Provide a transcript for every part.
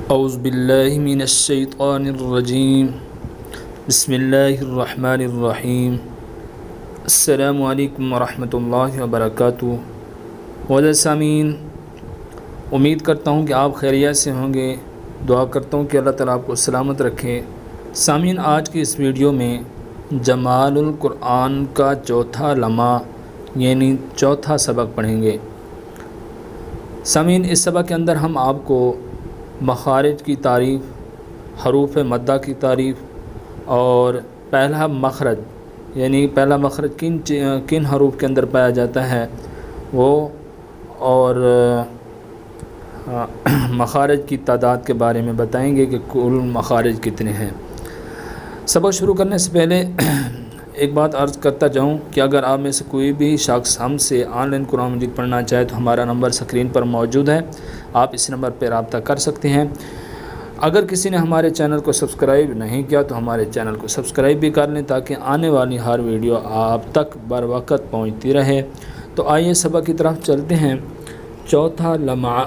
اعوذ باللہ من الشیطان الرجیم بسم اللہ الرحمن الرحیم السلام علیکم ورحمۃ اللہ وبرکاتہ۔ معزز سامعین، امید کرتا ہوں کہ آپ خیریت سے ہوں گے۔ دعا کرتا ہوں کہ اللہ تعالیٰ آپ کو سلامت رکھے۔ سامعین، آج کی اس ویڈیو میں جمال القرآن کا چوتھا لمحہ یعنی چوتھا سبق پڑھیں گے۔ سامعین، اس سبق کے اندر ہم آپ کو مخارج کی تعریف، حروف مدہ کی تعریف اور پہلا مخرج یعنی پہلا مخرج کن حروف کے اندر پایا جاتا ہے وہ، اور مخارج کی تعداد کے بارے میں بتائیں گے کہ کل مخارج کتنے ہیں۔ سبق شروع کرنے سے پہلے ایک بات عرض کرتا جاؤں کہ اگر آپ میں سے کوئی بھی شخص ہم سے آن لائن قرآن مجید پڑھنا چاہے تو ہمارا نمبر سکرین پر موجود ہے، آپ اس نمبر پہ رابطہ کر سکتے ہیں۔ اگر کسی نے ہمارے چینل کو سبسکرائب نہیں کیا تو ہمارے چینل کو سبسکرائب بھی کر لیں تاکہ آنے والی ہر ویڈیو آپ تک بر وقت پہنچتی رہے۔ تو آئیے سبق کی طرف چلتے ہیں۔ چوتھا لمحہ،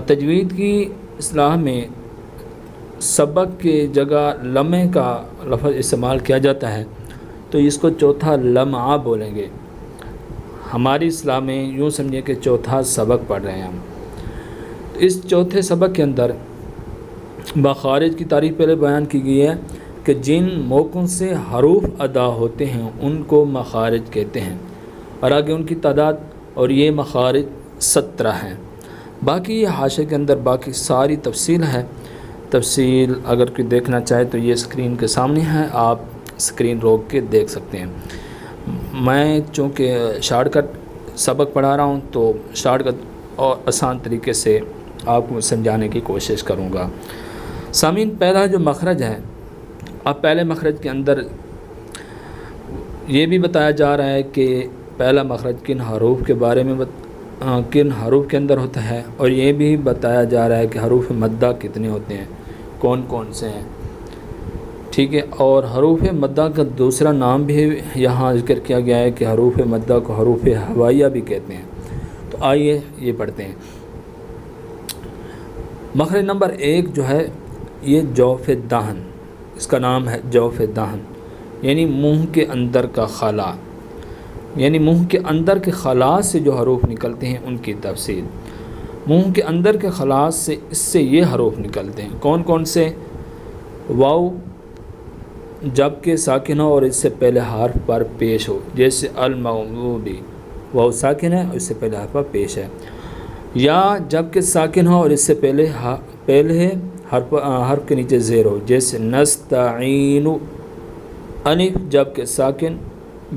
تجوید کی اصطلاح میں سبق کی جگہ لمحے کا لفظ استعمال کیا جاتا ہے تو اس کو چوتھا لمحہ بولیں گے۔ ہماری اصطلاح میں یوں سمجھیں کہ چوتھا سبق پڑھ رہے ہیں ہم۔ تو اس چوتھے سبق کے اندر مخارج کی تعریف پہلے بیان کی گئی ہے کہ جن موقعوں سے حروف ادا ہوتے ہیں ان کو مخارج کہتے ہیں، اور آگے ان کی تعداد، اور یہ مخارج 17 ہیں۔ باقی یہ حاشیے کے اندر باقی ساری تفصیل ہے۔ تفصیل اگر کوئی دیکھنا چاہے تو یہ اسکرین کے سامنے ہے، آپ اسکرین روک کے دیکھ سکتے ہیں۔ میں چونکہ شارٹ کٹ سبق پڑھا رہا ہوں تو شارٹ کٹ اور آسان طریقے سے آپ کو سمجھانے کی کوشش کروں گا۔ سامعین، پہلا جو مخرج ہے، اب پہلے مخرج کے اندر یہ بھی بتایا جا رہا ہے کہ پہلا مخرج کن حروف کے بارے میں کن حروف کے اندر ہوتا ہے، اور یہ بھی بتایا جا رہا ہے کہ حروف مدہ کتنے ہوتے ہیں، کون کون سے ہیں، ٹھیک ہے۔ اور حروف مدہ کا دوسرا نام بھی یہاں ذکر کیا گیا ہے کہ حروف مدہ کو حروف ہوائیہ بھی کہتے ہیں۔ تو آئیے یہ پڑھتے ہیں۔ مخرج نمبر 1 جو ہے یہ جوف دہن، اس کا نام ہے جوف دہن، یعنی منہ کے اندر کا خلا، یعنی منہ کے اندر کے خلا سے جو حروف نکلتے ہیں ان کی تفصیل۔ منہ کے اندر کے خلا سے اس سے یہ حروف نکلتے ہیں، کون کون سے؟ واو جب کہ ساکن ہو اور اس سے پہلے حرف پر پیش ہو، جیسے المغضوبی، واو ساکن ہے اور اس سے پہلے حرف پر پیش ہے۔ یا جب کہ ساکن ہو اور اس سے پہلے حرف کے نیچے زیر ہو، جیسے نستعین۔ الف جب کہ ساکن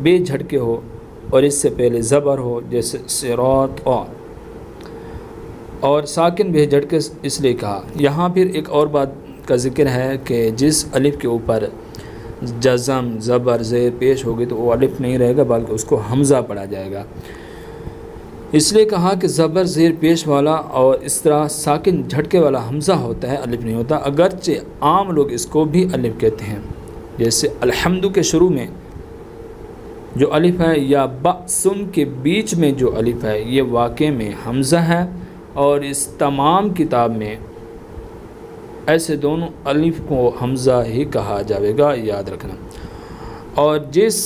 بے جھٹکے ہو اور اس سے پہلے زبر ہو، جیسے صراط، اور ساکن بے جھٹکے اس لیے کہا۔ یہاں پھر ایک اور بات کا ذکر ہے کہ جس الف کے اوپر جزم، زبر، زیر پیش ہوگی تو وہ الف نہیں رہے گا بلکہ اس کو حمزہ پڑھا جائے گا، اس لیے کہا کہ زبر زیر پیش والا اور اس طرح ساکن جھٹکے والا حمزہ ہوتا ہے، الف نہیں ہوتا، اگرچہ عام لوگ اس کو بھی الف کہتے ہیں۔ جیسے الحمد کے شروع میں جو الف ہے یا بأسن کے بیچ میں جو الف ہے یہ واقع میں حمزہ ہے، اور اس تمام کتاب میں ایسے دونوں الف کو حمزہ ہی کہا جائے گا، یاد رکھنا۔ اور جس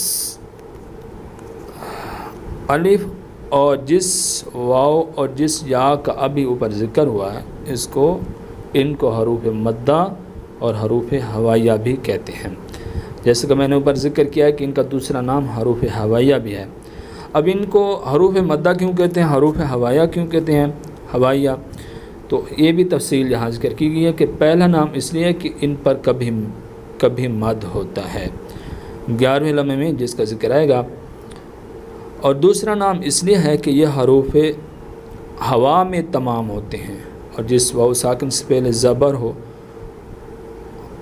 الف اور جس واو اور جس یا کا ابھی اوپر ذکر ہوا ہے ان کو حروف مدہ اور حروف ہوائیہ بھی کہتے ہیں، جیسے کہ میں نے اوپر ذکر کیا ہے کہ ان کا دوسرا نام حروف ہوائیہ بھی ہے۔ اب ان کو حروف مدہ کیوں کہتے ہیں، حروف ہوائیہ کیوں کہتے ہیں، ہوائیہ، تو یہ بھی تفصیل یہاں ذکر کی گئی ہے کہ پہلا نام اس لیے کہ ان پر کبھی مد ہوتا ہے 11ویں لمحے میں جس کا ذکر آئے گا، اور دوسرا نام اس لیے ہے کہ یہ حروف ہوا میں تمام ہوتے ہیں، اور جس واو ساکن سے پہلے زبر ہو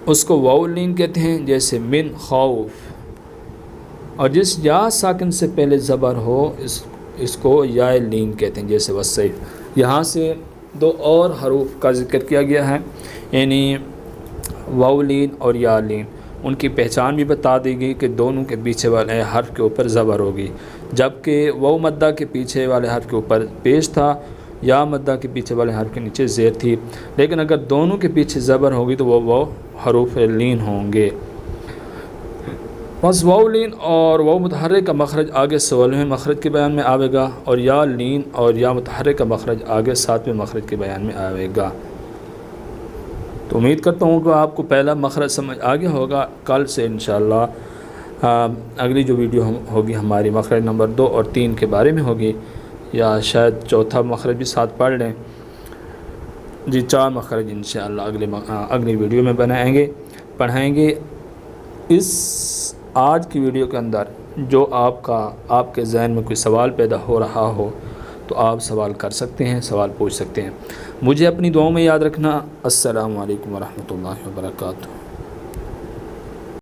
اس کو واو لین کہتے ہیں، جیسے من خوف، اور جس یا ساکن سے پہلے زبر ہو اس کو یا لین کہتے ہیں، جیسے والسیف۔ یہاں سے 2 اور حروف کا ذکر کیا گیا ہے، یعنی واو لین اور یا لین، ان کی پہچان بھی بتا دی گئی کہ دونوں کے پیچھے والے حرف کے اوپر زبر ہوگی، جبکہ واو مدہ کے پیچھے والے حرف کے اوپر پیش تھا یا مدہ کے پیچھے والے حرف کے نیچے زیر تھی، لیکن اگر دونوں کے پیچھے زبر ہوگی تو وہ حروف لین ہوں گے۔ بس واو لین اور واو متحرک کا مخرج آگے 16ویں مخرج کے بیان میں آئے گا، اور یا لین اور یا متحرک کا مخرج آگے 7ویں مخرج کے بیان میں آئے گا۔ تو امید کرتا ہوں کہ آپ کو پہلا مخرج سمجھ آگے ہوگا۔ کل سے انشاءاللہ اگلی جو ویڈیو ہوگی ہماری مخرج نمبر 2 اور 3 کے بارے میں ہوگی، یا شاید چوتھا مخرج بھی ساتھ پڑھ لیں۔ جی 4 مخرج انشاءاللہ اگلی ویڈیو میں پڑھائیں گے۔ اس آج کی ویڈیو کے اندر جو آپ کے ذہن میں کوئی سوال پیدا ہو رہا ہو تو آپ سوال کر سکتے ہیں، سوال پوچھ سکتے ہیں۔ مجھے اپنی دعاؤں میں یاد رکھنا۔ السلام علیکم ورحمۃ اللہ وبرکاتہ۔